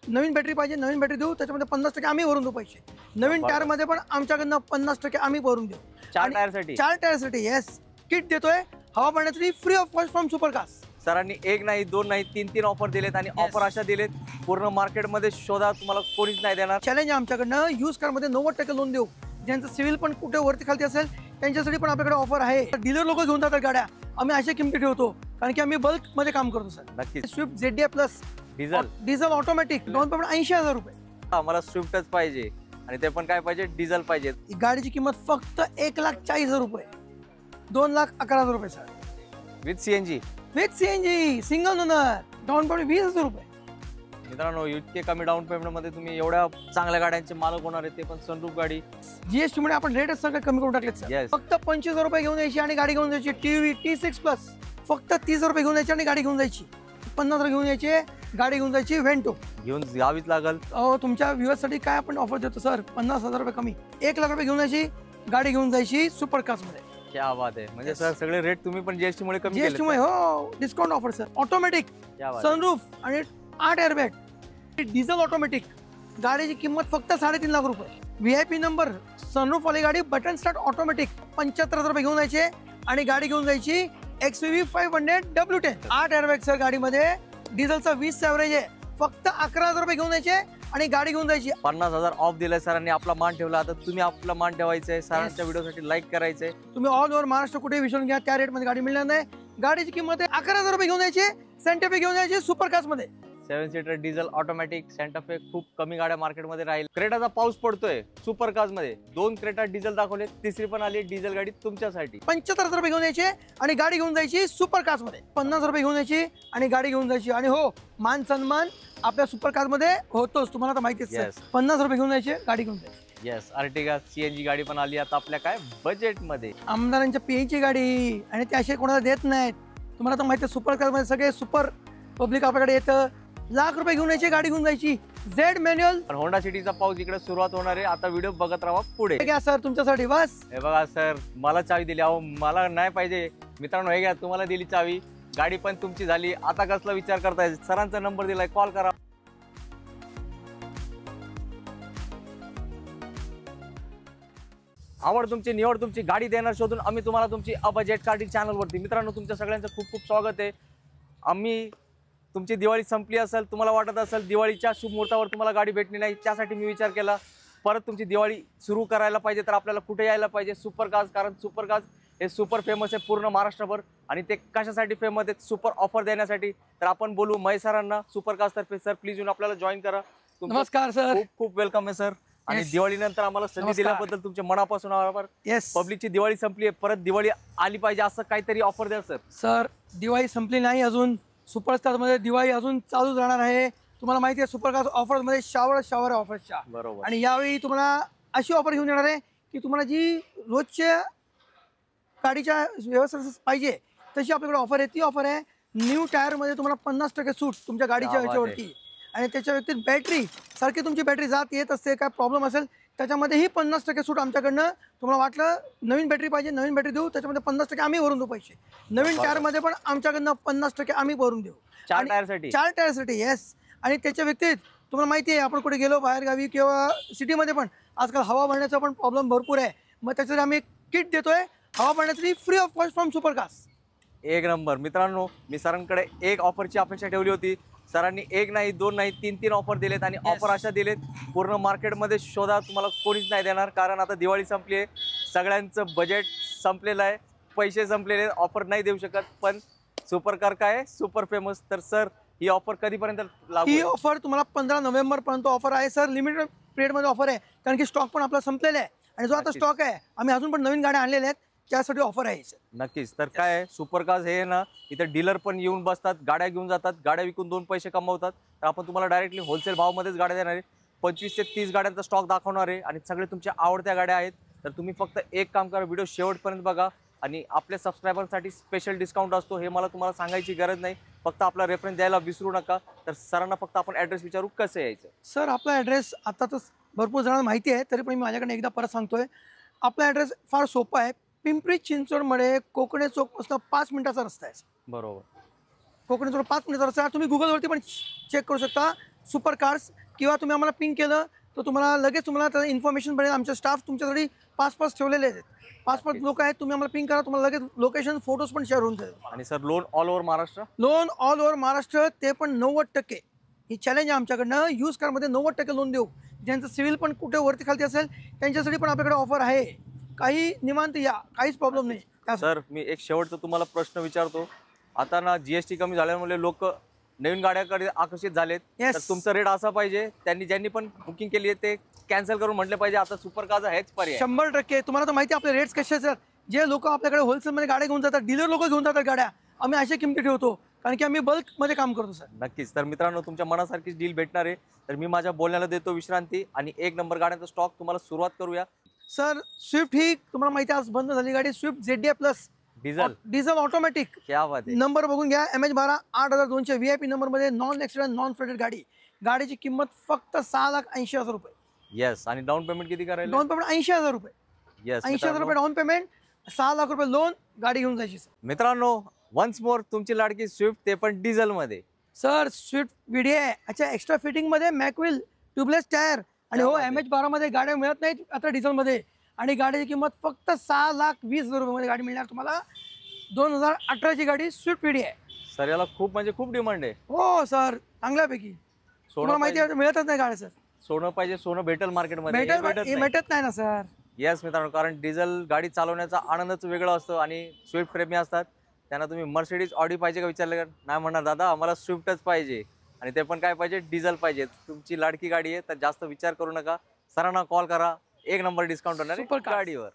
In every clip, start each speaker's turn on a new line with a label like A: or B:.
A: नवीन battery पाहिजे, नवीन battery देऊ, त्याच्यामध्ये 50% आम्ही भरून देऊ पैसे. नवीन टायर मध्ये पण आमच्याकडनं 50% आम्ही भरून देऊ.
B: 4 टायरसाठी
A: 4 टायरसाठी येस किट देतोय हवा पाण्यासाठी फ्री ऑफ कॉस्ट फ्रॉम सुपरकास्ट.
B: सरांनी एक नाही, दोन नाही, तीन ऑफर दिलेत आणि ऑफर अशा दिलेत पूर्ण मार्केटमध्ये शोधा, तुम्हाला कोणीच नाही देणार.
A: चॅलेंज आमच्याकडनं यूज कार मध्ये 90% लोन देऊ. ज्यांचं सिव्हिल पण कुठे वरती खालती असेल त्यांच्यासाठी पण आपल्याकडे ऑफर आहे. डीलर लोक घेऊन जातात गाड्या, आम्ही अशा किमती ठेवतो कारण की आम्ही बल्क मध्ये काम करतो सर.
B: नक्कीच.
A: Swift ZDI plus diesel automatic down payment 80,000 रुपये.
B: आम्हाला स्विफ्टच पाहिजे आणि ते पण काय पाहिजे, डिझेल पाहिजे.
A: गाडीची किंमत फक्त 1,40,000 रुपये, 2,11,000 रुपये sir.
B: With CNG
A: with CNG single owner down payment 20,000 रुपये.
B: मित्रांनो, इतके कमी डाऊन पेमेंट मध्ये तुम्ही एवढ्या चांगल्या गाड्यांचे मालक होणार आहे, ते पण सनरूफ गाडी.
A: जीएसटी मुळे आपण रेट सगळे कमी करून टाकले सर. फक्त 25,000 रुपये घेऊन यायची आणि गाडी घेऊन जायची. टीव्ही T6 प्लस फक्त 30,000 रुपये घेऊन यायची आणि गाडी घेऊन जायची. 50,000 घेऊन यायचे, गाडी घेऊन जायची. व्हेंटो
B: घेऊन जावीच लागल.
A: तुमच्या व्ह्युअर्स साठी काय आपण ऑफर देतो सर, 50,000 रुपये कमी, 1,00,000 रुपये घेऊन यायची, गाडी घेऊन जायची सुपर कास्ट मध्ये.
B: क्या बात आहे. म्हणजे सर सगळे रेट तुम्ही पण जीएसटी मुळे कमी केले.
A: जीएसटी मुळे हो, discount offer sir. Automatic sunroof आणि 8 एअरबॅग, डिझेल ऑटोमॅटिक. गाडीची किंमत फक्त 3.5 लाख रुपये. VIP नंबर सनरूफ वाली गाडी, बटन स्टार्ट ऑटोमॅटिक. 75,000 रुपये घेऊन जायचे आणि गाडी घेऊन जायची XUV 500 W10. 8 एअरबॅग सर गाडीमध्ये. डिझेलचा 20 ऍव्हरेज आहे. फक्त 11,000 रुपये घेऊन यायचे आणि गाडी घेऊन जायची.
B: 50,000 ऑफ दिलाय सरांनी, आपला मान ठेवला. आता तुम्ही आपला मान ठेवायचंय, सरांच्या व्हिडिओसाठी लाईक करायचंय.
A: तुम्ही ऑल ओव्हर महाराष्ट्र कुठे विचारून घ्या, त्या रेट मध्ये गाडी मिळणार नाही. गाडीची किंमत आहे 11,000 रुपये घेऊन यायची. सेंटाफे घेऊन यायची सुपर कास्ट मध्ये.
B: 7 सीटर डिझेल ऑटोमॅटिक सेंटाफे. खूप कमी गाड्या मार्केटमध्ये राहील. क्रेटाचा पाऊस पडतोय सुपर कार्स मध्ये. 2 क्रेटा डिझेल दाखवले, तिसरी पण आली डिझेल गाडी तुमच्यासाठी.
A: 75,000 रुपये घेऊन यायचे आणि गाडी घेऊन जायची सुपर कार्स मध्ये. 50,000 रुपये घेऊन यायची आणि गाडी घेऊन जायची. आणि हो, मान सन्मान आपल्या सुपर कार्स मध्ये होतोच, तुम्हाला तर माहितीच आहे. 50,000 रुपये घेऊन यायचे, गाडी घेऊन जायची.
B: येस, अर्टिगा CNG गाडी पण आली आता आपल्या काय बजेट मध्ये.
A: आमदारांच्या PAची गाडी आणि ते असे कोणाला देत नाहीत. तुम्हाला तर माहिती आहे, सुपर कार्स मध्ये सगळे सुपर पब्लिक आपल्याकडे येतं. लाख रुपये घेऊन यायचे, गाडी घेऊन जायची. Z manual.
B: होंडा सिटीचा पाऊस इकडे सुरुवात होणार आहे. आता व्हिडिओ बघत राहा पुढे.
A: घ्या सर तुमच्यासाठी बस.
B: हे बघा सर, मला चावी दिली. अहो मला नाही पाहिजे. मित्रांनो हे घ्या, तुम्हाला दिली चावी, गाडी पण तुमची झाली. आता कसला विचार करताय, सरांचा नंबर दिलाय, कॉल करा. आवड तुमची, निवड तुमची, गाडी देणार शोधून आम्ही तुम्हाला तुमची बजेट कार्डी चॅनलवरती. मित्रांनो तुमच्या सगळ्यांचं खूप खूप स्वागत आहे. आम्ही तुमची दिवाळी संपली असेल, तुम्हाला वाटत असेल दिवाळीच्या शुभ मुहूर्तावर तुम्हाला गाडी भेटली नाही, त्यासाठी मी विचार केला परत तुमची दिवाळी सुरू करायला पाहिजे तर आपल्याला कुठे यायला पाहिजे, सुपर कार्स. कारण सुपर कार्स हे सुपर फेमस आहे पूर्ण महाराष्ट्रभर. आणि ते कशासाठी फेमस आहेत, सुपर ऑफर देण्यासाठी. तर आपण बोलू महेश सरांना सुपर कार्स तर्फे. सर प्लीज येऊन आपल्याला जॉईन करा.
A: नमस्कार सर.
B: खूप खूप वेलकम आहे सर. आणि दिवाळीनंतर आम्हाला संधी दिल्याबद्दल तुमच्या मनापासून आभार.
A: येस,
B: पब्लिकची दिवाळी संपली आहे, परत दिवाळी आली पाहिजे असं काहीतरी ऑफर द्या सर.
A: सर दिवाळी संपली नाही अजून. सुपरस्टार मध्ये दिवाळी अजून चालूच राहणार आहे. तुम्हाला माहिती आहे सुपर कार्स ऑफर मध्ये शावर ऑफर्सच्या.
B: बरोबर.
A: आणि यावेळी तुम्हाला अशी ऑफर घेऊन येणार आहे की तुम्हाला जी रोजच्या गाडीच्या व्यवस्था पाहिजे तशी आपल्याकडे ऑफर आहे. ती ऑफर आहे न्यू टायर मध्ये तुम्हाला 50% सूट तुमच्या गाडीच्या ह्याच्यावरती. आणि त्याच्या व्यतिरिक्त बॅटरी सारखी तुमची बॅटरी जात येत असते, काय प्रॉब्लेम असेल त्याच्यामध्येही 50% सूट आमच्याकडनं. तुम्हाला वाटलं नवीन बॅटरी पाहिजे, नवीन बॅटरी देऊ, त्याच्यामध्ये 50% आम्ही भरून देऊ पैसे. नवीन टायर मध्ये पण आमच्याकडनं 50% आम्ही भरून देऊ.
B: 4 टायरसाठी.
A: 4 टायरसाठी येस. आणि त्याच्या व्यतिरिक्त तुम्हाला माहिती आहे आपण कुठे गेलो बाहेर गावी किंवा सिटीमध्ये पण आजकाल हवा भरण्याचा पण प्रॉब्लेम भरपूर आहे. मग त्याच्यासाठी आम्ही एक किट देतोय हवा भरण्यासाठी free of cost from super cars.
B: एक नंबर. मित्रांनो मी सरांकडे एक ऑफरची अपेक्षा ठेवली होती. सरांनी एक नाही, दोन नाही, तीन ऑफर दिलेत. आणि ऑफर अशा दिलेत पूर्ण मार्केटमध्ये शोधा, तुम्हाला कोणीच नाही देणार. कारण आता दिवाळी संपली आहे, सगळ्यांचं बजेट संपलेलं आहे, पैसे संपलेले, ऑफर नाही देऊ शकत. पण सुपर कार काय सुपर फेमस. तर सर ही ऑफर कधीपर्यंत लागू?
A: ही ऑफर तुम्हाला 15 नोव्हेंबर पर्यंत ऑफर आहे सर. लिमिटेड पिरियड मध्ये ऑफर आहे कारण की स्टॉक पण आपला संपलेला आहे. आणि जो आता स्टॉक आहे आम्ही अजून पण नवीन गाड्या आणलेल्या आहेत, त्यासाठी ऑफर आहे सर.
B: नक्कीच. तर काय आहे सुपर कार्स हे ना, इथे डीलर पण येऊन बसतात, गाड्या घेऊन जातात, गाड्या विकून 2 पैसे कमवतात. तर आपण तुम्हाला डायरेक्टली होलसेल भावामध्येच गाड्या देणार आहे. 25 ते 30 गाड्यांचा स्टॉक दाखवणार आहे आणि सगळे तुमच्या आवडत्या गाड्या आहेत. तर तुम्ही फक्त एक काम करा, व्हिडिओ शेवटपर्यंत बघा. आणि आपल्या सबस्क्रायबरसाठी स्पेशल डिस्काउंट असतो, हे मला तुम्हाला सांगायची गरज नाही. फक्त आपला रेफरन्स द्यायला विसरू नका. तर सरांना फक्त आपण ॲड्रेस विचारू, कसं यायचं.
A: सर आपला ॲड्रेस आता तर भरपूर जणांना माहिती आहे, तरी पण मी माझ्याकडे एकदा परत सांगतोय. आपला ॲड्रेस फार सोपा आहे. पिंपरी चिंचवडमध्ये कोकणे चौकपासून 5 मिनिटाचा रस्ता आहे.
B: बरोबर.
A: कोकणे चौक 5 मिनिटाचा रस्ता. तुम्ही गुगलवरती पण चेक करू शकता. सुपर कार्स, किंवा तुम्ही आम्हाला पिंक केलं तर तुम्हाला लगेच तुम्हाला इन्फॉर्मेशन पडेल. आमचे स्टाफ तुमच्यासाठी पाच ठेवलेले आहेत. पाच लोक आहेत, तुम्ही आम्हाला पिंक करा, तुम्हाला लगेच लोकेशन फोटोज पण शेअर होऊन जाईल.
B: आणि sir loan all over Maharashtra?
A: Loan all over Maharashtra, ते पण 90%. ही चॅलेंज आहे आमच्याकडनं. यूज कारमध्ये 90% लोन देऊ. ज्यांचं सिव्हिल पण कुठे वरती खालती असेल त्यांच्यासाठी पण आपल्याकडे ऑफर आहे. काही निवांत या, काहीच प्रॉब्लेम नाही.
B: सर मी एक शेवटचा तुम्हाला प्रश्न विचारतो. आता ना जीएसटी कमी झाल्यामुळे लोक नवीन गाड्याकडे आकर्षित झालेत.
A: Yes.
B: तर तुमचा रेट असा पाहिजे, ज्यांनी पण बुकिंग केली आहे ते कॅन्सल करून म्हटले पाहिजे आता सुपर कारचा हेच पर्याय.
A: 100%. तुम्हाला तर माहिती आहे आपले रेट्स कसे असतात. जे लोक आपल्याकडे होलसेलमध्ये गाड्या घेऊन जातात, डीलर लोक घेऊन जातात गाड्या, आम्ही अशा किमती ठेवतो कारण की आम्ही बल्कमध्ये काम करतो सर.
B: नक्कीच. तर मित्रांनो तुमच्या मनासारखीच डील भेटणार आहे. तर मी माझ्या बोलण्याला देतो विश्रांती आणि एक नंबर गाड्यांचा स्टॉक तुम्हाला सुरुवात करूया.
A: सर स्विफ्ट ही तुम्हाला माहिती आहे आज बंद झाली गाडी. Swift ZDI plus diesel automatic.
B: क्या बात आहे.
A: नंबर बघून घ्या, MH12 8200 VIP नंबरमध्ये, नॉन ॲक्सिडेंट नॉन फ्लडेड गाडी. गाडीची किंमत फक्त 6,80,000 रुपये.
B: येस. आणि डाऊन पेमेंट किती करायला?
A: डाऊन पेमेंट 80,000 रुपये.
B: येस.
A: 80,000 रुपये डाऊन पेमेंट, 6 लाख रुपये लोन, गाडी घेऊन जायची सर.
B: मित्रांनो वन्स मोर तुमची लाडकी स्विफ्ट, ते पण डिझेल मध्ये.
A: सर स्विफ्ट VDI, अच्छा एक्स्ट्रा फिटिंग मध्ये मॅकविल ट्यूबलेस टायर. आणि हो MH12 मध्ये गाड्या मिळत नाहीत आता डिझेल मध्ये. आणि गाडीची किंमत फक्त 6,20,000 रुपये मध्ये गाडी मिळणार तुम्हाला. 2018 ची गाडी स्विफ्ट VDI.
B: सर याला खूप म्हणजे खूप डिमांड आहे.
A: हो सर, चांगल्यापैकी. तुम्हाला माहिती आहे मिळतच नाही गाड्या सर.
B: सोनं पाहिजे, सोनं भेटेल मार्केटमध्ये.
A: भेटत नाही ना सर.
B: येस मित्रांनो, कारण डिझेल गाडी चालवण्याचा आनंदच वेगळा असतो. आणि स्विफ्ट प्रेमी असतात त्यांना तुम्ही मर्सिडीज ऑडी पाहिजे का विचारलं का, नाही म्हणणार दादा आम्हाला स्विफ्टच पाहिजे. आणि ते पण काय पाहिजे, डिझेल पाहिजे. तुमची लाडकी गाडी आहे तर जास्त विचार करू नका, सरांना कॉल करा, एक नंबर डिस्काउंट होणार आहे गाडीवर.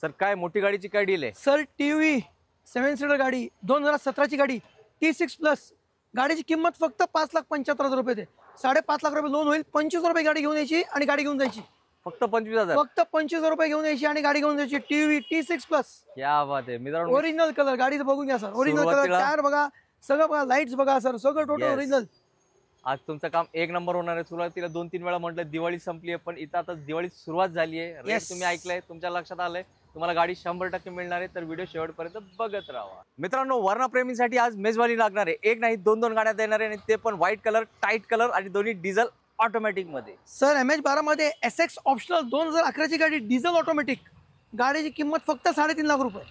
B: सर काय मोठी गाडीची काय डील आहे?
A: सर TV 7 सीटर गाडी, 2017 ची गाडी, T6 प्लस. गाडीची किंमत फक्त 5,75,000 रुपये ते. 5.5 लाख रुपये लोन होईल. 25 रुपये गाडी घेऊन यायची आणि गाडी घेऊन जायची.
B: फक्त 25,000?
A: फक्त 25 रुपये घेऊन यायची आणि गाडी घेऊन जायची. TV T6 plus.
B: क्या बात आहे मित्रांनो.
A: ओरिजिनल कलर गाडीचं बघून घ्या सर. ओरिजिनल कलर, टायर बघा, सगळं बघा, लाईट्स बघा सर, सगळं टोटल ओरिजिनल.
B: आज तुमचं काम एक नंबर होणार आहे. सुरुवातीला 2-3 वेळा म्हटलं दिवाळी संपली आहे, पण इथं आता दिवाळी सुरुवात झाली आहे. रेट तुम्ही ऐकलंय, तुमच्या लक्षात आलंय. तुम्हाला गाडी 100% मिळणार आहे. तर व्हिडिओ शेवटपर्यंत बघत राहा. मित्रांनो वर्णा प्रेमीसाठी आज मेजवानी लागणार आहे. एक नाही दोन गाड्या देणार आहे, आणि ते पण व्हाईट कलर, टाईट कलर आणि दोन्ही डिझेल ऑटोमॅटिक मध्ये.
A: सर MH12 मध्ये SX ऑप्शनल 2011 ची गाडी, डिझेल ऑटोमॅटिक. गाडीची किंमत फक्त 3.5 लाख रुपये.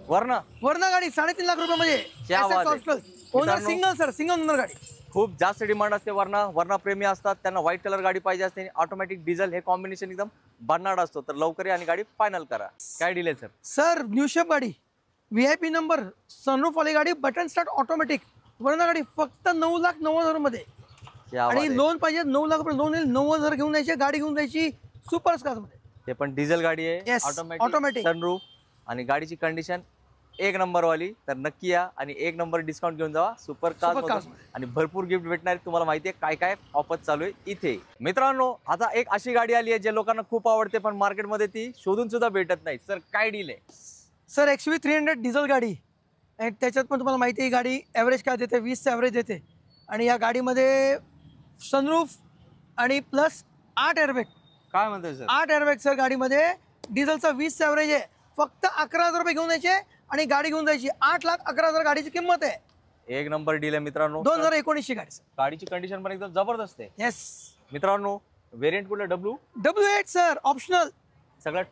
A: वर्णा गाडी 3.5 लाख रुपये मध्ये optional. Owner single sir, single owner गाडी.
B: खूप जास्त डिमांड असते वर्णा प्रेमी असतात त्यांना व्हाईट कलर गाडी पाहिजे असते. ऑटोमॅटिक डिझेल हे कॉम्बिनेशन एकदम भन्नाट असतो. तर लवकर या आणि गाडी फायनल करा. काय डील आहे सर?
A: सर न्यू शेप गाडी, VIP नंबर, सनरूफ वाली गाडी, बटन स्टार्ट ऑटोमॅटिक. वर्णा गाडी फक्त 9,90,000 मध्ये. आणि लोन पाहिजे 9 लाख रुपये लोन येईल. 90,000 घेऊन जायची, गाडी घेऊन जायची सुपर स्टार मध्ये.
B: ते पण डिझेल गाडी आहे, ऑटोमॅटिक, सनरूफ आणि गाडीची कंडिशन एक नंबर वाली. तर नक्की या आणि एक नंबर डिस्काउंट घेऊन जावा सुपर कार्स. आणि भरपूर गिफ्ट भेटणार आहे. तुम्हाला माहिती आहे काय काय ऑफर चालू आहे इथे. मित्रांनो आता एक अशी गाडी आली आहे जे लोकांना खूप आवडते, पण मार्केटमध्ये ती शोधून सुद्धा भेटत नाही. सर काय डील आहे?
A: सर XUV 300 डिझेल गाडी. आणि त्याच्यात पण तुम्हाला माहिती आहे गाडी ॲव्हरेज काय देते, 20चं ॲव्हरेज देते. आणि या गाडीमध्ये सनरूफ आणि प्लस 8 एअरबॅग.
B: काय म्हणतोय सर?
A: 8 एअरबॅग सर गाडीमध्ये. डिझेलचा 20चं ॲव्हरेज आहे. फक्त 11,000 रुपये घेऊन यायचे आणि गाडी घेऊन जायची. 8,11,000 गाडीची किंमत आहे.
B: एक नंबर डील आहे मित्रांनो.
A: 2019 ची गाडी.
B: गाडीची कंडिशन पण एकदम जबरदस्त आहे.
A: येस
B: मित्रांनो व्हेरियंट कुठलं?
A: W8 सर, ऑप्शनल, सगळ्यात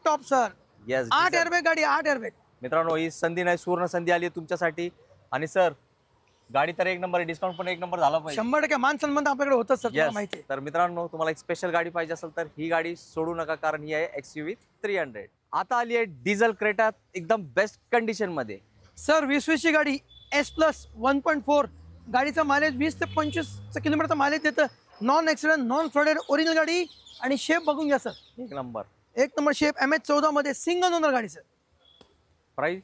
A: टॉप सर.
B: येस.
A: 8 एअरबॅग गाडी, 8 एअरबॅग.
B: मित्रांनो ही संधी नाही, सुवर्ण संधी आली आहे तुमच्यासाठी. आणि सर गाडी तर एक नंबर, डिस्काउंट पण एक नंबर झाला पाहिजे.
A: 100% मान सन्मान आपल्याकडे होतच सर, माहिती आहे.
B: तर मित्रांनो तुम्हाला एक स्पेशल गाडी पाहिजे असेल तर ही गाडी सोडू नका, कारण ही आहे XUV 300. आता आली आहे डिझेल क्रेटा एकदम बेस्ट कंडिशन मध्ये.
A: सर 20 ची गाडी, S प्लस 1.4. गाडीचा मायलेज 20 ते 25 किलोमीटरचा मायलेज देतं. Non accident non flooded original गाडी. आणि शेप बघून घ्या सर,
B: एक नंबर
A: शेप. MH14 मध्ये सिंगल ओनर गाडी सर.
B: प्राइस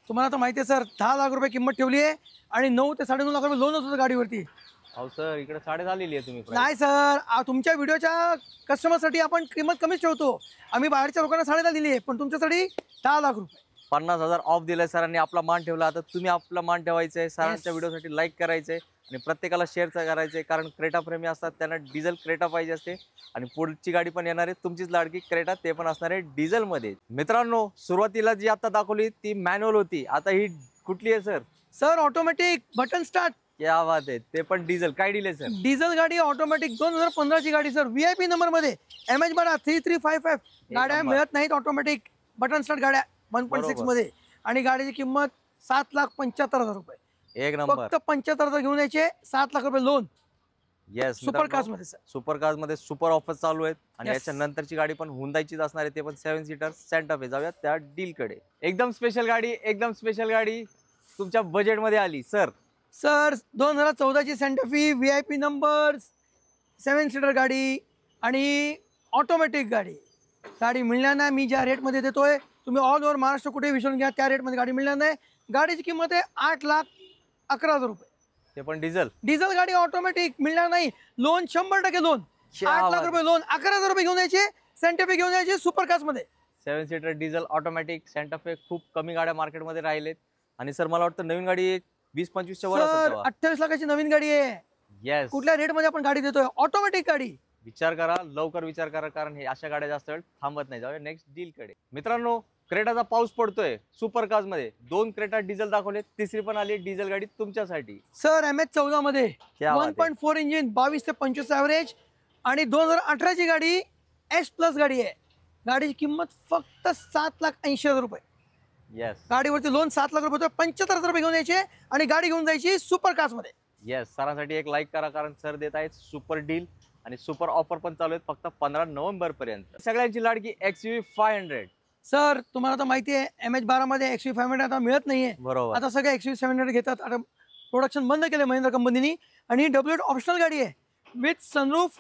A: तुम्हाला तर माहिती आहे सर, 10 लाख रुपये किंमत ठेवली आहे आणि 9 ते 9.5 लाख रुपये लोन होतं गाडीवरती.
B: अहो सर इकडे 7.5 झालेली आहे तुम्ही.
A: नाही सर, तुमच्या व्हिडिओच्या कस्टमरसाठी आपण किंमत कमीच ठेवतो. आम्ही बाहेरच्या लोकांना 10.5 दिली आहे, पण तुमच्यासाठी 10 लाख रुपये.
B: 50,000 ऑफ दिलाय सरांनी, आपला मान ठेवला. आता तुम्ही आपला मान ठेवायचा आहे. सरांच्या व्हिडिओसाठी लाईक करायचंय आणि प्रत्येकाला शेअर करायचंय, कारण क्रेटा प्रेमी असतात त्यांना डिझेल क्रेटा पाहिजे असते. आणि पुढची गाडी पण येणार आहे तुमचीच लाडकी क्रेटा, ते पण असणार आहे डिझेल मध्ये. मित्रांनो सुरुवातीला जी आता दाखवली ती मॅन्युअल होती, आता ही कुठली आहे sir?
A: Sir automatic, button start,
B: क्या बात आहे, ते पण डिझेल. काय डील आहे सर?
A: डिझेल गाडी ऑटोमॅटिक 2015 ची गाडी सर, VIP नंबर मध्ये MH12 3355 गाड्या
B: नंबर.
A: मिळत नाहीत ऑटोमॅटिक बटन स्टार्ट गाड्या 1.6
B: बरोबर.
A: मध्ये. आणि गाडीची किंमत 7,75,000 रुपये.
B: एक नंबर.
A: फक्त 75,000 घेऊन यायचे, 7 लाख रुपये लोन.
B: येस
A: सुपर कार्स मध्ये सर.
B: सुपर कार्स मध्ये सुपर ऑफर चालू आहेत. आणि
A: Yes.
B: याच्या नंतरची गाडी पण हुंदाईचीच असणार आहे, ते पण 7 सीटर सेंटा फे. जाऊया त्या डील कडे. एकदम स्पेशल गाडी, एकदम स्पेशल गाडी तुमच्या बजेट मध्ये आली सर.
A: सर 2014 ची सेंटाफी VIP नंबर 7 सीटर गाडी आणि ऑटोमॅटिक गाडी. गाडी मिळणार नाही. मी ज्या रेटमध्ये देतोय तुम्ही ऑल ओव्हर महाराष्ट्र कुठे विचारून घ्या, त्या रेटमध्ये गाडी मिळणार नाही. गाडीची किंमत आहे 8,11,000 रुपये.
B: ते पण डिझेल.
A: डिझेल गाडी ऑटोमॅटिक मिळणार नाही. Loan 100% loan. 8 लाख रुपये लोन, 11,000 रुपये घेऊन यायचे. सेंटाफी घेऊन यायचे सुपर कार्स मध्ये.
B: 7 सीटर डिझेल ऑटोमॅटिक सेंटा फे. खूप कमी गाड्या मार्केटमध्ये राहिलेत. आणि सर मला वाटतं नवीन गाडी 20-25च्या वर
A: सर
B: असेल.
A: 28 लाखाची नवीन गाडी आहे.
B: येस.
A: कुठल्या रेट मध्ये आपण गाडी देतोय? ऑटोमॅटिक गाडी.
B: विचार करा, लवकर विचार करा, कारण हे अशा गाड्या जास्त वेळ थांबत नाही. जाऊया नेक्स्ट डील कडे. मित्रांनो, क्रेटाचा पाऊस पडतोय सुपर कार्स मध्ये. 2 क्रेटा डिझेल दाखवले, तिसरी पण आली डिझेल गाडी तुमच्यासाठी.
A: सर MH14 मध्ये
B: क्या बात आहे.
A: 1.4 इंजिन 22 ते 25 ॲव्हरेज आणि 2018 ची गाडी S+ गाडी आहे. गाडीची किंमत फक्त 7,80,000 रुपये.
B: येस.
A: गाडीवरती लोन 7 लाख रुपये होतं. 75,000 रुपये घेऊन यायचे आणि गाडी घेऊन जायची सुपर कार्स मध्ये.
B: येस. सरांसाठी एक लाईक करा, कारण सर देत आहेत सुपर डील आणि सुपर ऑफर पण चालू आहेत फक्त 15 नोव्हेंबर पर्यंत. सगळ्यांची लाडकी XUV 500.
A: सर तुम्हाला तर माहिती आहे MH12 मध्ये XUV 500 आता मिळत नाहीये.
B: बरोबर.
A: आता सगळे XUV 700 घेतात. आता प्रोडक्शन बंद केले महिंद्रा कंपनीनी. आणि W8 ऑप्शनल गाडी आहे विथ सनरूफ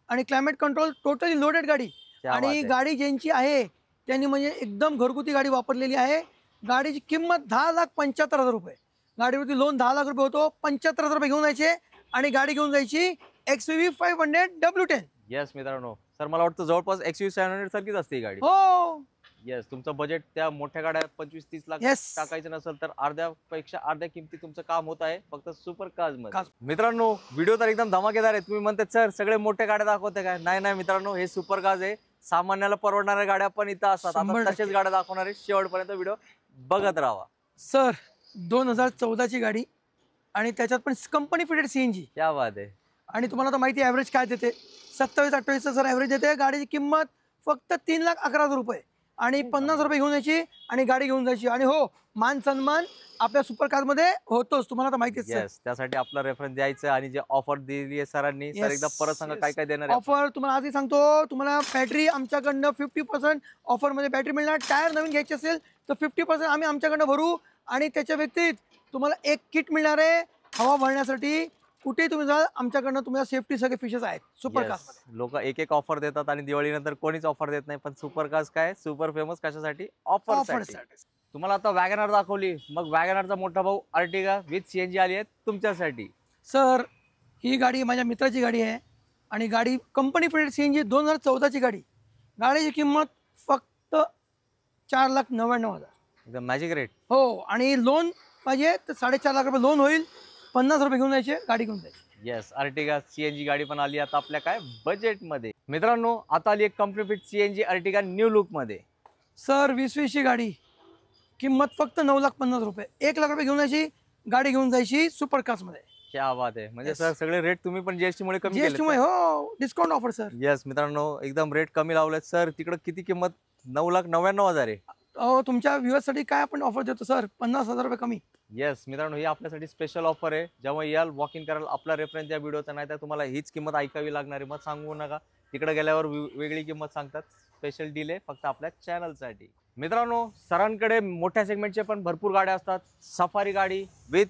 A: आणि क्लायमेट कंट्रोल, टोटली लोडेड गाडी.
B: क्या बात
A: आणि
B: आहे.
A: गाडी ज्यांची आहे त्यांनी म्हणजे एकदम घरगुती गाडी वापरलेली आहे. गाडीची किंमत 10,75,000 रुपये. गाडीवरती लोन 10 लाख रुपये होतो. 75,000 रुपये घेऊन जायचे आणि गाडी घेऊन जायची XUV 500 W10.
B: येस मित्रांनो, सर मला वाटतं जवळपास XUV 700 सारखीच असते ही गाडी.
A: हो.
B: येस. तुमचं बजेट त्या मोठ्या गाड्या 25-30 लाख
A: Yes.
B: टाकायचं नसेल तर अर्ध्यापेक्षा अर्ध्या किमती तुमचं काम होत आहे फक्त सुपर कार्स मध्ये.
A: Cars.
B: मित्रांनो, व्हिडिओ तर एकदम धमाकेदार आहे. तुम्ही म्हणते सर सगळे मोठ्या गाड्या दाखवते काय? नाही नाही मित्रांनो, हे सुपर कार्स आहे. सामान्याला परवडणाऱ्या गाड्या पण इथं असतात. आता
A: 100%
B: तसेच गाड्या दाखवणार आहे. शेवटपर्यंत व्हिडिओ बघत राहा.
A: सर 2014 ची गाडी आणि त्याच्यात पण कंपनी फिटेड CNG.
B: क्या बात आहे.
A: आणि तुम्हाला तर माहिती आहे ॲव्हरेज काय देते, 27-28 सर ॲव्हरेज देते. गाडीची किंमत फक्त 3,11,000 रुपये आणि 50 रुपये घेऊन यायची आणि गाडी घेऊन जायची. आणि हो, मान सन्मान आपल्या सुपर कार मध्ये होतोच, तुम्हाला तर माहितीच आहे.
B: येस. त्यासाठी आपला रेफरन्स द्यायचं आणि जे ऑफर दिली आहे सरांनी, सर एकदा परत सांगा काय काय देणार आहे.
A: ऑफर तुम्हाला आजही सांगतो. तुम्हाला बॅटरी आमच्याकडनं 50% ऑफर मध्ये बॅटरी मिळणार. टायर नवीन घ्यायचे असेल तर 50% आम्ही आमच्याकडनं भरू. आणि त्याच्या व्यतिरिक्त तुम्हाला एक किट मिळणार आहे हवा भरण्यासाठी. कुठेही तुम्ही जाल आमच्याकडनं तुम्हाला सेफ्टी सगळे फिशेस आहेत सुपर कार्स मध्ये.
B: लोक एक एक ऑफर देतात आणि दिवाळीनंतर कोणीच ऑफर देत नाही, पण सुपर कार्स काय सुपर फेमस कशासाठी? ऑफर. तुम्हाला आता वॅगनर दाखवली, मग वॅगनरचा मोठा भाऊ अर्टिगा विथ CNG आली आहे तुमच्यासाठी.
A: सर ही गाडी माझ्या मित्राची गाडी आहे आणि गाडी कंपनी फिटेड CNG 2014 ची गाडी. गाडीची किंमत फक्त 4,99,000.
B: एकदम मॅजिक रेट.
A: हो. आणि लोन पाहिजे तर 4.5 लाख रुपये लोन होईल. 50 रुपये घेऊन जायचे, गाडी घेऊन जायची.
B: येस. अर्टिगा CNG गाडी पण आली आता आपल्या काय बजेट मध्ये. मित्रांनो, आता आली एक company fit CNG Ertiga new look मध्ये.
A: सर 2020 ची गाडी, किंमत फक्त 9,50,000 रुपये. 1 लाख रुपये घेऊन जायची, गाडी घेऊन जायची सुपर कार्स मध्ये.
B: क्या बात आहे. म्हणजे
A: Yes.
B: सर सगळे रेट तुम्ही पण GST मुळे कमी
A: GST मुळे. हो, डिस्काउंट ऑफर सर.
B: येस मित्रांनो, एकदम रेट कमी लावलेत. सर तिकडे किती किंमत? 9,99,000 आहे.
A: हो, तुमच्या व्ह्युअर्स साठी काय आपण ऑफर देतो सर? 50,000 रुपये कमी.
B: येस मित्रांनो, ही आपल्यासाठी स्पेशल ऑफर आहे. जेव्हा याल वॉक इन कराल, आपला रेफरन्स या व्हिडिओचा, नाही तर तुम्हाला हीच किंमत ऐकावी लागणार आहे. मग सांगू नका, तिकडे गेल्यावर वेगळी किंमत सांगतात. स्पेशल डील आहे फक्त आपल्या चॅनलसाठी. मित्रांनो, सरांकडे मोठ्या सेगमेंटचे पण भरपूर गाड्या असतात. सफारी गाडी विथ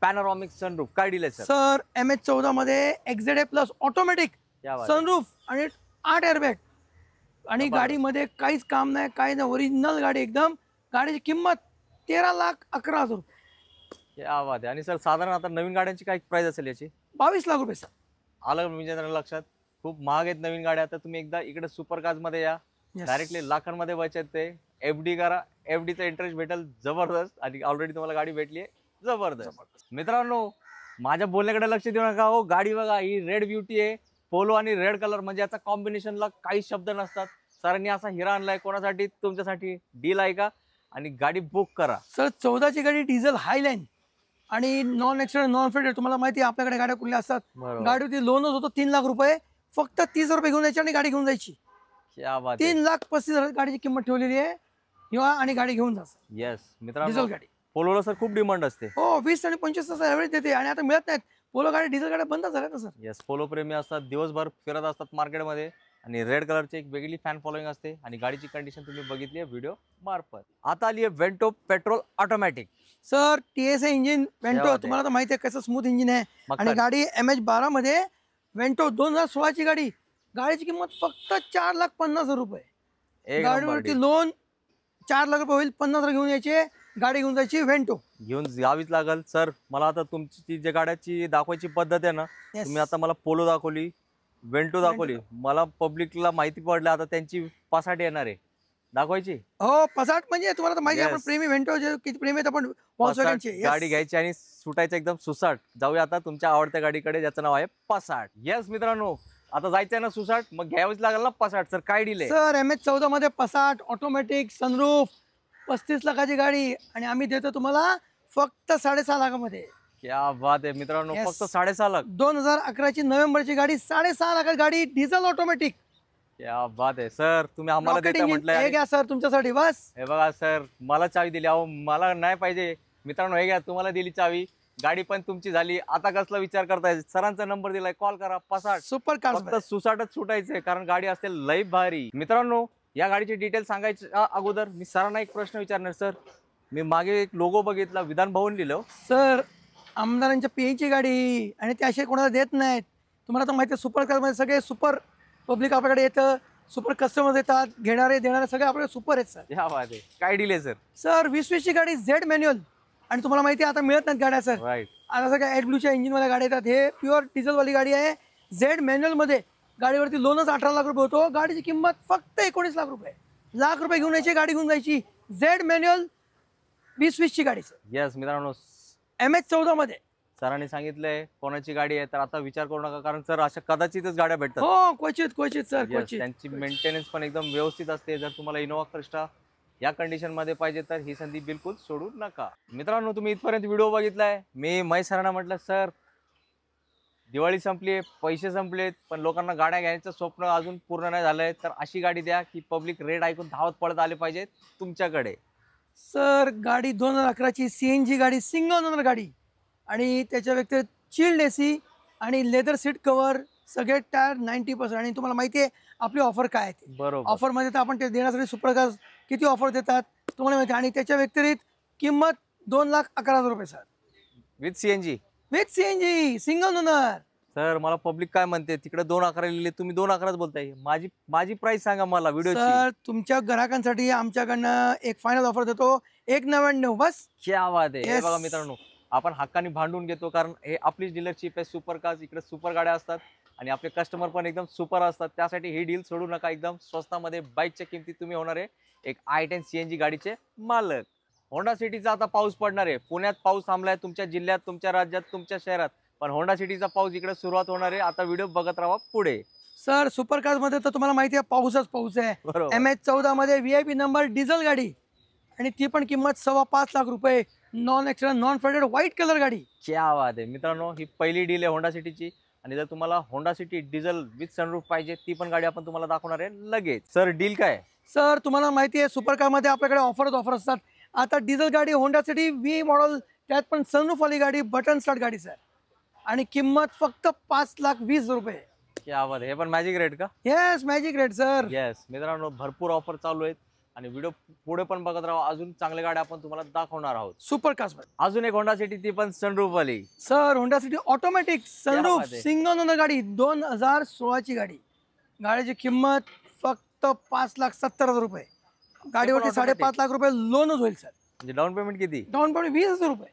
B: पॅनोरॉमिक सनरूफ, काय डील आहे सर?
A: सर MH14 मध्ये XZA+ ऑटोमॅटिक सनरूफ आणि 8 एअरबॅग आणि गाडीमध्ये काहीच काम नाही, काही नाही, ओरिजिनल गाडी एकदम. गाडीची किंमत 13,11,000 रुपये.
B: क्या बात आहे. आणि सर साधारण आता नवीन गाड्यांची काय प्राइस असेल याची?
A: 22 लाख रुपये सर.
B: आलं म्हणजे लक्षात, खूप महाग आहेत नवीन गाड्या. तर तुम्ही एकदा इकडे सुपर कार्स मध्ये या. डायरेक्टली लाखांमध्ये बचत आहे. FD करा, FDचा इंटरेस्ट भेटेल जबरदस्त. आणि ऑलरेडी तुम्हाला गाडी भेटली आहे जबरदस्त. मित्रांनो, माझ्या बोलण्याकडे लक्ष देऊ नका. हो, गाडी बघा, ही रेड ब्युटी आहे. पोलो आणि रेड कलर, म्हणजे याचा कॉम्बिनेशनला काही शब्द नसतात. सरांनी असा हिरा आणलाय कोणासाठी? तुमच्यासाठी. डील आहे का? आणि गाडी बुक करा.
A: सर 14 ची गाडी डिझेल हायलाईन आणि नॉन ऍक्सिडेंट नॉन फेडेड तुम्हाला माहिती आहे आपल्याकडे गाड्या कुठल्या असतात.
B: बरोबर.
A: गाडीवरती लोनच होतो 3 लाख रुपये, फक्त 30 रुपये घेऊन जायचे आणि गाडी घेऊन जायची.
B: क्या बात आहे.
A: 3,35,000 गाडीची किंमत ठेवलेली आहे. किंवा आणि गाडी घेऊन जायचं
B: येस
A: डिझेल
B: मित्रांनो,
A: गाडी.
B: पोलोला सर खूप डिमांड असते.
A: हो 20 आणि 25 तास ॲव्हरेज देते आणि आता मिळत नाहीत. पोलो गाडी डिझेल गाड्या बंद झाल्या ना सर.
B: येस, पोलो प्रेमी असतात, दिवसभर फिरत असतात मार्केटमध्ये आणि रेड कलरची एक वेगळी फॅन फॉलोइंग असते आणि गाडीची कंडिशन तुम्ही बघितली आहे व्हिडिओ मार्फत. आता आली आहे Vento petrol automatic.
A: Sir TSA engine Vento
B: आहे.
A: तुम्हाला तर माहिती आहे कसं स्मूथ इंजिन आहे.
B: मग
A: आणि
B: काय?
A: गाडी MH12 मध्ये वेंटो 2016ची गाडी. गाडीची किंमत फक्त 4,50,000 रुपये.
B: एक नंबर
A: गाडीवरती
B: deal.
A: लोन 4 लाख रुपये होईल. 50,000 घेऊन यायचे, गाडी घेऊन जायची वेंटो.
B: घेऊन जावीच लागल. सर मला आता तुमची जी गाड्याची दाखवायची पद्धत आहे ना,
A: Yes.
B: तुम्ही आता मला पोलो दाखवली, वेंटो दाखवली, मला पब्लिकला माहिती पडलं आता त्यांची पासाट येणार आहे दाखवायची.
A: हो पसाट म्हणजे तुम्हाला तर माहिती आहे
B: Yes.
A: आपण प्रेमी वेंटो जे किती प्रेमी आहेत आपण
B: पासाट
A: Volkswagenचे. Yes.
B: गाडी घ्यायची आणि सुटायचं एकदम सुसाट. जाऊया आता तुमच्या आवडत्या गाडीकडे ज्याचं नाव आहे पासाट. येस मित्रांनो, आता जायचंय ना सुसाट, मग घ्यावंच लागेल ना पासाट. सर काय डील आहे?
A: सर MH14 मध्ये पसाट ऑटोमॅटिक सनरूफ 35 लाखाची गाडी आणि आम्ही देतो तुम्हाला फक्त 6.5 लाखामध्ये.
B: क्या बात आहे मित्रांनो,
A: Yes.
B: फक्त 6.5 लाख.
A: 2011ची नोव्हेंबरची गाडी 6.5 लाखाची गाडी डिझेल ऑटोमॅटिक.
B: क्या बात आहे सर, तुम्ही आम्हाला
A: Rocket
B: देता
A: engine.
B: म्हटलंय
A: हे
B: आणि-
A: घ्या सर तुमच्यासाठी बस.
B: हे बघा सर, मला चावी दिली. अहो मला नाही पाहिजे मित्रांनो, हे घ्या तुम्हाला दिली चावी, गाडी पण तुमची झाली. आता कसला विचार करताय? सरांचा नंबर दिलाय, कॉल करा. Passat
A: super car.
B: फक्त सुसाटच सुटायचंय कारण गाडी असते लई भारी. मित्रांनो, या गाडीची डिटेल सांगायच्या अगोदर मी सरांना एक प्रश्न विचारणार. सर मी मागे एक लोगो बघितला, विधान भवन लिहिलं.
A: सर आमदारांच्या PAची गाडी आणि ते असे कोणाला देत नाहीत. तुम्हाला तर माहिती आहे सुपर कारमध्ये सगळे सुपर पब्लिक आपल्याकडे येतं, सुपर कस्टमर येतात, घेणारे देणारे सगळे आपल्याकडे सुपर आहेत सर.
B: या बात आहे. काय डील आहे सर?
A: सर 2020ची गाडी Z मॅन्युअल आणि तुम्हाला माहिती आहे आता मिळत नाहीत गाड्या सर.
B: राईट.
A: आता सगळ्या AdBlueच्या इंजिनवाल्या गाड्या येतात. हे प्युअर डिझेलवाली गाडी आहे. Z मॅन्युअलमध्ये गाडीवरती लोनच 18 लाख रुपये होतो. गाडीची किंमत फक्त 19 लाख रुपये. लाख रुपये घेऊन यायची, गाडी घेऊन जायची. Z मॅन्युअल 2020ची गाडी सर.
B: येस मित्रांनो,
A: MH14 मध्ये.
B: सरांनी सांगितलंय कोणाची गाडी आहे तर आता विचार करू नका, कारण सर अशा कदाचितच गाड्या भेटतात.
A: हो क्वचित सर
B: Yes,
A: क्वचित.
B: त्यांची मेंटेनन्स पण एकदम व्यवस्थित असते. जर तुम्हाला इनोवा क्रिस्टा या कंडिशन मध्ये पाहिजे तर ही संधी बिलकुल सोडू नका. मित्रांनो, तुम्ही इथपर्यंत व्हिडिओ बघितलाय. मी महेश सरांना म्हटलं, सर दिवाळी संपली, पैसे संपलेत, पण लोकांना गाड्या घ्यायचं स्वप्न अजून पूर्ण नाही झालंय, तर अशी गाडी द्या की पब्लिक रेट ऐकून धावत पडत आले पाहिजेत तुमच्याकडे.
A: सर गाडी 2011ची CNG गाडी, सिंगल ओनर गाडी आणि त्याच्या व्यतिरिक्त चिल्ड AC आणि लेदर सीट कव्हर, सगळे टायर 90%. आणि तुम्हाला माहिती आहे आपली ऑफर काय आहे ते.
B: बरोबर.
A: ऑफरमध्ये तर आपण ते देण्यासाठी सुप्रकार किती ऑफर देतात तुम्हाला माहिती आहे. आणि त्याच्या व्यतिरिक्त किंमत 2,11,000 रुपये sir,
B: with CNG.
A: With CNG single owner.
B: Sir मला पब्लिक काय म्हणते, तिकडे 2,11 लिहिले, तुम्ही 2,11 बोलताय. माझी प्राइस सांगा मला व्हिडिओची.
A: सर तुमच्या ग्राहकांसाठी आमच्याकडनं एक फायनल ऑफर देतो, 1,99 बस.
B: क्या बात आहे. हे
A: Yes.
B: बघा मित्रांनो, आपण हक्काने भांडून घेतो कारण हे आपलीच डीलरशिप आहे सुपर कार्स. इकडे सुपर गाड्या असतात आणि आपले कस्टमर पण एकदम सुपर असतात. त्यासाठी ही डील सोडू नका. एकदम स्वस्तामध्ये बाईकच्या किमतीत तुम्ही होणार आहे एक i10 CNG गाडीचे मालक. होंडा सिटीचा आता पाऊस पडणार आहे. पुण्यात पाऊस थांबलाय, तुमच्या जिल्ह्यात, तुमच्या राज्यात, तुमच्या शहरात, पण होंडा सिटीचा पाऊस इकडे सुरुवात होणार आहे. आता व्हिडिओ बघत राहा पुढे.
A: सर सुपर कार मध्ये तर तुम्हाला माहिती आहे पाऊसच पाऊस आहे.
B: बरोबर.
A: MH14 मध्ये VIP नंबर डिझेल गाडी आणि ती पण किंमत 5.25 लाख रुपये. Non accident non faded white colour गाडी.
B: क्या बात आहे मित्रांनो, ही पहिली डील आहे होंडा सिटीची. आणि जर तुम्हाला Honda city diesel with sunroof पाहिजे, ती पण गाडी आपण तुम्हाला दाखवणार आहे लगेच. सर डील काय?
A: सर तुम्हाला माहिती आहे सुपर कार मध्ये आपल्याकडे ऑफर असतात. आता डिझेल गाडी होंडा सिटी V मॉडेल, त्यात पण सनरूफ वाली गाडी, बटन स्टार्ट गाडी सर, आणि किंमत फक्त 5,20,000 रुपये.
B: क्या बात आहे. हे पण मॅजिक रेट का?
A: Yes magic rate sir.
B: Yes मित्रांनो, भरपूर ऑफर चालू आहेत आणि व्हिडिओ पुढे पण बघत राहा. अजून चांगल्या गाड्या आपण तुम्हाला दाखवणार आहोत
A: सुपर कार्स मध्ये.
B: अजून एक होंडा सिटी, ती पण सनरूफ वाली.
A: Sir Honda city automatic sunroof
B: बात आहे.
A: सिंगल ओनर गाडी, 2016ची गाडी. गाडीची किंमत फक्त 5,70,000 रुपये. गाडीवरती
B: automatic.
A: 5.5 लाख रुपये लोनच होईल सर.
B: म्हणजे डाऊन पेमेंट किती?
A: डाऊन पेमेंट 20,000 रुपये.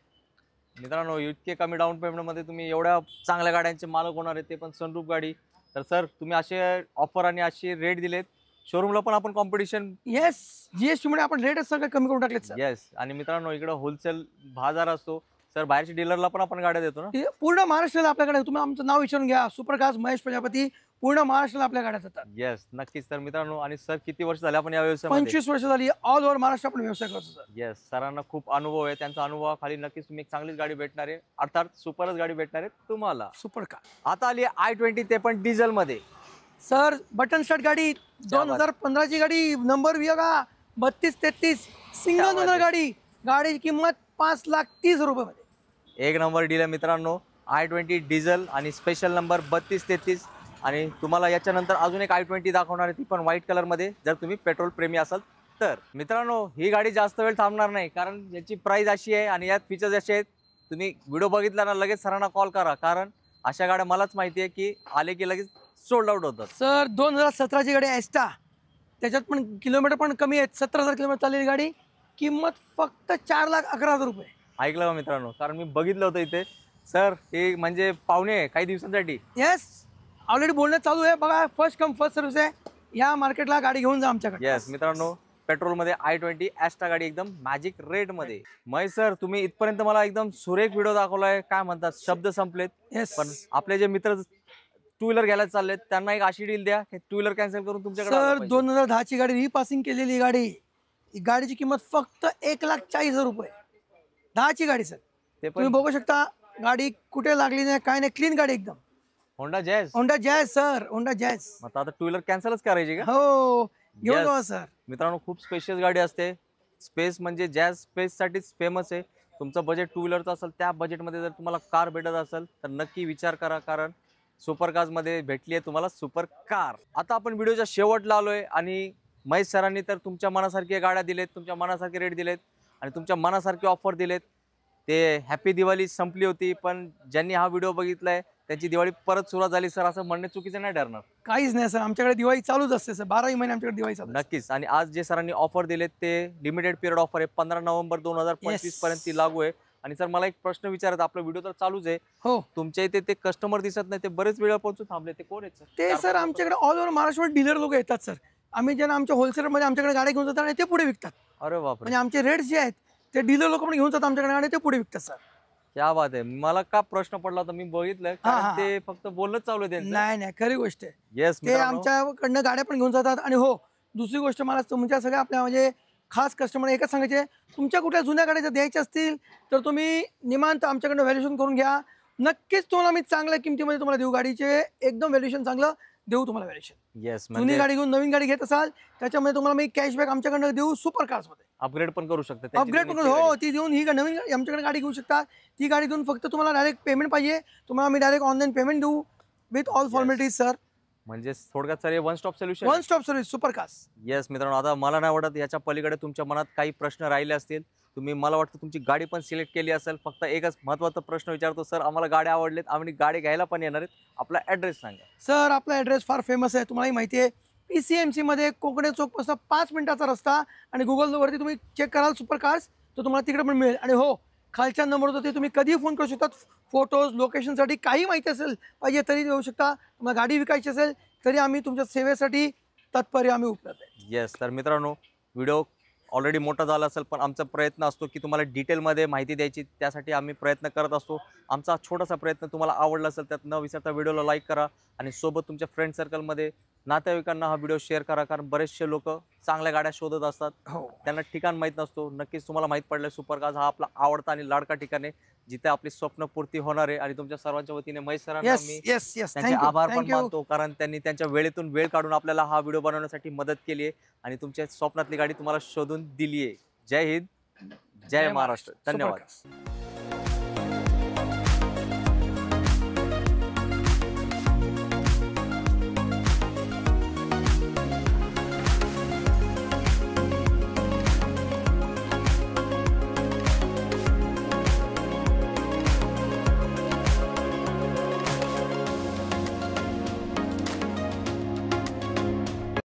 B: मित्रांनो, इतके कमी डाऊन पेमेंट मध्ये तुम्ही एवढ्या चांगल्या गाड्यांचे मालक होणार आहे, ते पण सनरूफ गाडी. तर सर तुम्ही असे ऑफर आणि असे रेट दिलेत, शोरूमला पण आपण कॉम्पिटिशन.
A: येस GST मुळे आपण रेटच सगळे कमी करून टाकलेत सर.
B: येस. आणि मित्रांनो, इकडे होलसेल बाजार असतो. सर बाहेरच्या डीलरला पण आपण गाड्या देतो ना?
A: हे पूर्ण महाराष्ट्राला आपल्याकडे, तुम्ही आमचं नाव विचारून घ्या, सुपरकार्स महेश प्रजापती, पूर्ण महाराष्ट्राला आपल्या गाड्या जातात.
B: येस, नक्कीच. तर मित्रांनो, आणि सर किती वर्ष झाले आपण या व्यवसायामध्ये?
A: 25 वर्ष झाली, ऑल ओव्हर महाराष्ट्र आपण व्यवसाय करतो सर.
B: येस, सरांना खूप अनुभव आहे. त्यांचा अनुभवाखाली नक्कीच तुम्ही एक चांगलीच गाडी भेटणार आहे, अर्थात सुपरच गाडी भेटणार आहे तुम्हाला.
A: सुपरकार
B: आता आली i20, ते पण डिझेल मध्ये.
A: सर बटन स्टार्ट गाडी, 2015 ची गाडी, नंबर बघा 3233, सिंगल ओनर गाडी. गाडीची किंमत 5,30,000 मध्ये.
B: एक नंबर डील आहे मित्रांनो, i20 डिझेल आणि स्पेशल नंबर 3233. आणि तुम्हाला याच्यानंतर अजून एक i20 दाखवणार आहे, ती पण व्हाईट कलर मध्ये, जर तुम्ही पेट्रोल प्रेमी असाल तर. मित्रांनो, ही गाडी जास्त वेळ थांबणार नाही, कारण याची प्राइस अशी आहे आणि यात फीचर्स असे आहेत. तुम्ही व्हिडिओ बघितला ना, लगेच सरांना कॉल करा, कारण अशा गाड्या मलाच माहिती आहे की आले की लगेच सोल्ड आउट होतात.
A: सर 2017 ची गाडी एस्टा, त्याच्यात पण किलोमीटर पण कमी आहेत, 17,000 किलोमीटर चाललेली गाडी, किंमत फक्त 4,11,000 रुपये.
B: ऐकलं का मित्रांनो? कारण मी बघितलं होतं इथे. सर हे म्हणजे पाहुणे काही दिवसांसाठी.
A: येस, ऑलरेडी बोलणं चालू आहे बघा. फर्स्ट कम फर्स्ट सर्व्हिस आहे, या मार्केटला गाडी घेऊन जा आमच्याकडे.
B: येस मित्रांनो, पेट्रोल मध्ये i20 एस्टा गाडी एकदम मॅजिक रेट मध्ये. महेश सर, तुम्ही इथपर्यंत मला एकदम सुरेख व्हिडिओ दाखवलाय, काय म्हणतात, शब्द संपलेत.
A: येस,
B: पण आपले जे मित्र टू व्हीलर घ्यायला चाललेत, त्यांना एक अशी डील द्या की टू व्हीलर कॅन्सल करून तुमच्याकडे
A: सर 2010 ची गाडी, रिपासिंग केलेली गाडी, ही गाडीची किंमत फक्त 1,40,000 रुपये. 10 ची गाडी सर,
B: ते
A: तुम्ही
B: पण
A: बघू शकता. गाडी कुठे लागली नाही, काय नाही, क्लीन गाडी एकदम.
B: Honda jazz.
A: Honda jazz sir, Honda jazz.
B: आता टू व्हीलर कॅन्सलच करायची का?
A: हो, घेऊन
B: Yes.
A: जावा सर.
B: मित्रांनो, खूप स्पेशियस गाडी असते. स्पेस म्हणजे जॅझ स्पेस साठीच फेमस आहे. तुमचं बजेट टू व्हीलरचं असेल, त्या बजेटमध्ये जर तुम्हाला कार भेटत असेल तर नक्की विचार करा, कारण सुपर कार्स मध्ये भेटली आहे तुम्हाला सुपर कार. आता आपण व्हिडिओच्या शेवटला आलोय आणि महेश सरांनी तर तुमच्या मनासारखी गाड्या दिलेत, तुमच्या मनासारखे रेट दिलेत आणि तुमच्या मनासारखे ऑफर दिलेत. ते हॅपी दिवाळी संपली होती, पण ज्यांनी हा व्हिडिओ बघितलाय त्यांची दिवाळी परत सुरुवात झाली सर, असं म्हणणे चुकीचं नाही ठरणार.
A: काहीच नाही सर, आमच्याकडे दिवाळी चालूच असते सर, 12 महिने आमच्याकडे दिवाळी चालू असते.
B: नक्कीच. आणि आज जे सरांनी ऑफर दिलेत ते लिमिटेड पिरियड ऑफर आहे, 15 नोव्हेंबर 2025 पर्यंत ती लागू आहे. आणि सर मला एक प्रश्न विचारायचा, आपला व्हिडिओ तर चालूच आहे,
A: हो.
B: तुमच्या इथे ते कस्टमर दिसत नाही, ते बरेच वेळा पोहोचून थांबले, ते कोण आहेत सर?
A: ते सर आमच्याकडे ऑल ओव्हर महाराष्ट्र डीलर लोक येतात सर. आम्ही ज्यांना आमच्या होलसेलर मध्ये आमच्याकडे गाड्या घेऊन जातात आणि ते पुढे विकतात.
B: अरे बापरे,
A: म्हणजे आमचे रेट्स जे आहेत ते डीलर लोक पण घेऊन जातात आमच्याकडे आणि ते पुढे विकतात सर.
B: क्या बात आहे. मला का प्रश्न पडला होता, मी बघितलं, कारण ते फक्त बोलणंच चालू आहे त्यांचं.
A: नाही नाही, खरी गोष्ट आहे.
B: येस
A: ते आमच्याकडनं गाड्या पण घेऊन जातात. आणि हो, दुसरी गोष्ट मला तुमच्या सगळ्या आपल्या म्हणजे खास कस्टमर एकच सांगायचे, तुमच्या कुठल्या जुन्या गाड्या जर द्यायच्या असतील तर तुम्ही निमांत आमच्याकडनं व्हॅल्युएशन करून घ्या. नक्कीच तुम्हाला मी चांगल्या किमतीमध्ये तुम्हाला देऊ, गाडीचे एकदम व्हॅल्युएशन चांगलं देऊ तुम्हाला व्हॅल्युएशन.
B: येस,
A: जुनी गाडी घेऊन नवीन गाडी घेत असाल त्याच्यामध्ये तुम्हाला मी कॅशबॅक आमच्याकडनं देऊ. सुपर कार्स मध्ये
B: अपग्रेड पण करू शकता,
A: अपग्रेड पण हो, ती देऊन ही नवीन आमच्याकडे गाडी घेऊ शकता. ती गाडी देऊन फक्त तुम्हाला डायरेक्ट पेमेंट पाहिजे, तुम्हाला मी डायरेक्ट ऑनलाईन पेमेंट देऊ विथ ऑल फॉर्मॅलिटीज सर.
B: म्हणजे थोडक्यात sir one stop solution,
A: one stop service super cars.
B: Yes मित्रांनो, आता मला नाही वाटत याच्या पलीकडे तुमच्या मनात काही प्रश्न राहिले असतील. तुम्ही, मला वाटतं तुमची गाडी पण सिलेक्ट केली असेल. फक्त एकच महत्त्वाचा प्रश्न विचारतो, सर आम्हाला गाड्या आवडलेत, आम्ही गाडी घ्यायला पण येणार आहेत, आपला ॲड्रेस सांगा.
A: सर आपला ॲड्रेस फार फेमस आहे, तुम्हालाही माहिती आहे. PCMC मध्ये कोकणे चौकपासून 5 मिनिटाचा रस्ता, आणि गुगलवरती तुम्ही चेक कराल सुपर कार्स तर तुम्हाला तिकडे पण मिळेल. आणि हो, खालच्या नंबर होता ते तुम्ही कधीही फोन करू शकता. फोटोज, लोकेशनसाठी काही माहिती असेल पाहिजे तरी देऊ शकता. तुम्हाला गाडी विकायची असेल तरी आम्ही तुमच्या सेवेसाठी तत्पर आम्ही उपलब्ध आहे.
B: येस, तर मित्रांनो, व्हिडिओ ऑलरेडी मोठा झाला असेल, पण आमचा प्रयत्न असतो की तुम्हाला डिटेलमध्ये माहिती द्यायची, त्यासाठी आम्ही प्रयत्न करत असतो. आमचा छोटासा प्रयत्न तुम्हाला आवडला असेल त्यात न विसरता व्हिडिओला लाईक करा आणि सोबत तुमच्या फ्रेंड सर्कलमध्ये नातेवाईकांना हा व्हिडिओ शेअर करा, कारण बरेचसे लोक चांगल्या गाड्या शोधत असतात,
A: हो,
B: त्यांना ठिकाण माहीत नसतो. नक्कीच तुम्हाला माहीत पडलं, सुपर कार्स हा आपला आवडता आणि लाडका ठिकाण आहे, जिथे आपली स्वप्न पूर्ती होणार आहे. आणि तुमच्या सर्वांच्या वतीने महेश सरांना
A: येस
B: मी
A: येस येस,
B: त्यांचे आभार पण मानतो, कारण त्यांनी त्यांच्या वेळेतून वेळ काढून आपल्याला हा व्हिडिओ बनवण्यासाठी मदत केली आहे आणि तुमच्या स्वप्नातली गाडी तुम्हाला शोधून दिली आहे. जय हिंद, जय महाराष्ट्र. धन्यवाद.